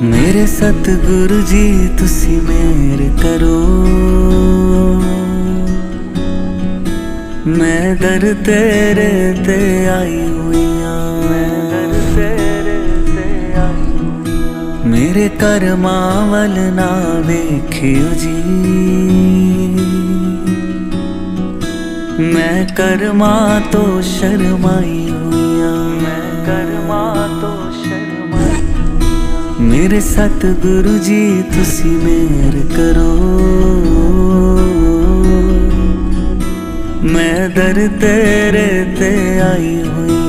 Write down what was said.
मेरे सतगुरु जी तुसी मेहर करो, मैं दर तेरे ते आई हुई मेरे कर्मां वल ना वेखियो जी, मैं कर्मां तो शर्माई हुई मेरे सतगुरु जी तुसी मेहर करो, मैं दर तेरे ते आई हुई।